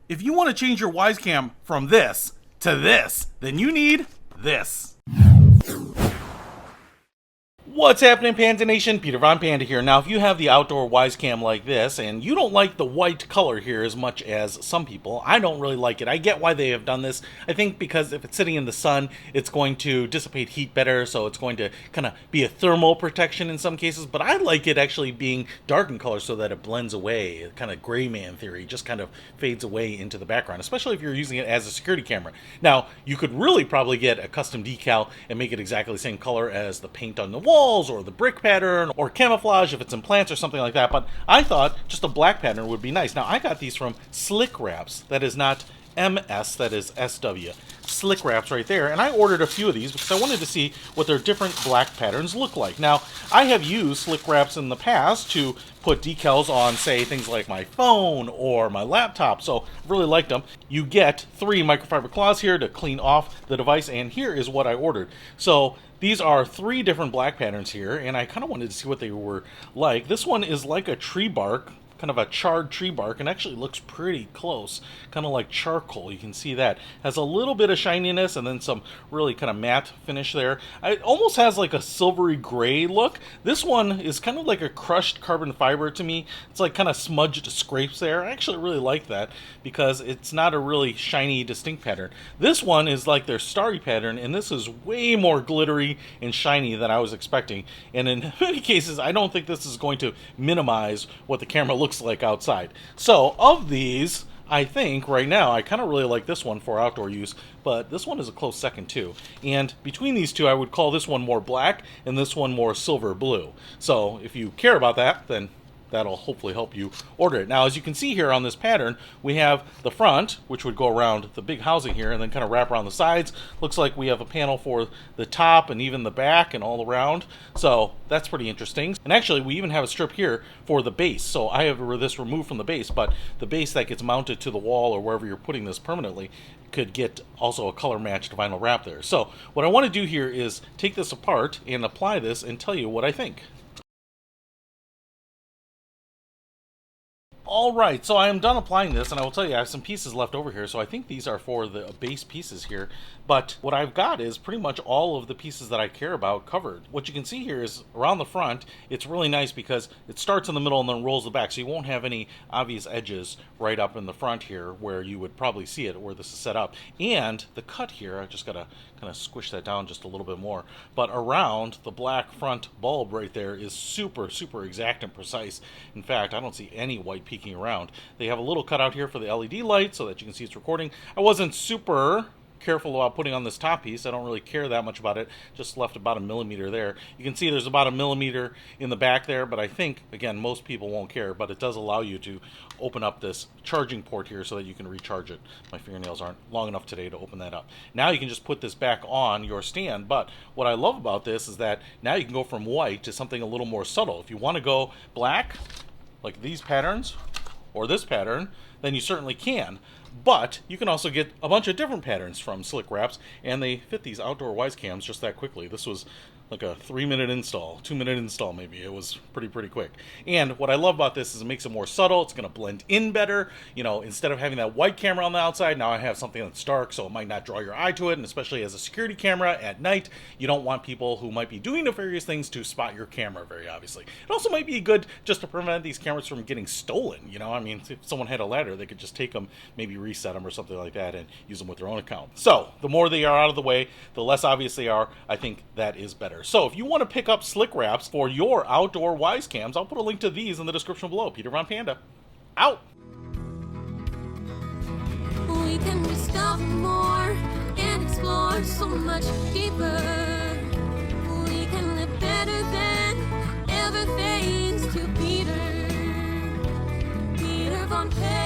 If you want to change your Wyze cam from this to this, then you need this. What's happening, Panda Nation? Peter Von Panda here. Now, if you have the outdoor Wyze cam like this, and you don't like the white color here as much as some people, I don't really like it. I get why they have done this. I think because if it's sitting in the sun, it's going to dissipate heat better, so it's going to kind of be a thermal protection in some cases, but I like it actually being dark in color so that it blends away, kind of gray man theory, just kind of fades away into the background, especially if you're using it as a security camera. Now, you could really probably get a custom decal and make it exactly the same color as the paint on the wall, or the brick pattern, or camouflage if it's in plants or something like that, but I thought just a black pattern would be nice. Now, I got these from Slick Wraps. That is not MS, that is SW. Slick Wraps right there, and I ordered a few of these because I wanted to see what their different black patterns look like. Now, I have used Slick Wraps in the past to put decals on, say, things like my phone or my laptop, so I've really liked them. You get 3 microfiber cloths here to clean off the device, and here is what I ordered. So these are 3 different black patterns here, and I kind of wanted to see what they were like. This one is like a tree bark, kind of a charred tree bark, and actually looks pretty close, kind of like charcoal. You can see that. Has a little bit of shininess and then some really kind of matte finish there. It almost has like a silvery gray look. This one is kind of like a crushed carbon fiber to me. It's like kind of smudged scrapes there. I actually really like that because it's not a really shiny, distinct pattern. This one is like their starry pattern, and this is way more glittery and shiny than I was expecting. And in many cases, I don't think this is going to minimize what the camera looks like outside. So of these, I think right now I kind of really like this one for outdoor use, but this one is a close second too. And between these two, I would call this one more black and this one more silver blue. So if you care about that, then that'll hopefully help you order it. Now, as you can see here on this pattern, we have the front, which would go around the big housing here and then kind of wrap around the sides. Looks like we have a panel for the top and even the back and all around. So that's pretty interesting. And actually, we even have a strip here for the base. So I have this removed from the base, but the base that gets mounted to the wall or wherever you're putting this permanently could get also a color matched vinyl wrap there. So what I want to do here is take this apart and apply this and tell you what I think. Alright, so I am done applying this, and I will tell you I have some pieces left over here, so I think these are for the base pieces here, but what I've got is pretty much all of the pieces that I care about covered. What you can see here is around the front, it's really nice because it starts in the middle and then rolls the back, so you won't have any obvious edges right up in the front here where you would probably see it where this is set up. And the cut here, I just gotta kind of squish that down just a little bit more, but around the black front bulb right there is super, super exact and precise. In fact, I don't see any white peeking around. They have a little cutout here for the LED light so that you can see it's recording. I wasn't super careful about putting on this top piece. I don't really care that much about it. Just left about a millimeter there. You can see there's about a millimeter in the back there, but I think, again, most people won't care, but it does allow you to open up this charging port here so that you can recharge it. My fingernails aren't long enough today to open that up. Now you can just put this back on your stand, but what I love about this is that now you can go from white to something a little more subtle. If you want to go black, like these patterns, or this pattern, then you certainly can. But you can also get a bunch of different patterns from Slick Wraps, and they fit these outdoor Wyze cams just that quickly. This was like a 3-minute install, 2-minute install maybe. It was pretty quick. And what I love about this is it makes it more subtle. It's going to blend in better. You know, instead of having that white camera on the outside, now I have something that's dark, so it might not draw your eye to it. And especially as a security camera at night, you don't want people who might be doing nefarious things to spot your camera very obviously. It also might be good just to prevent these cameras from getting stolen. You know, I mean, if someone had a ladder, they could just take them, maybe reset them or something like that and use them with their own account. So the more they are out of the way, the less obvious they are. I think that is better. So if you want to pick up Slick Wraps for your outdoor Wyze cams, I'll put a link to these in the description below. Peter Von Panda, out! We can discover more and explore so much deeper. We can live better than ever thanks to Peter Von Panda.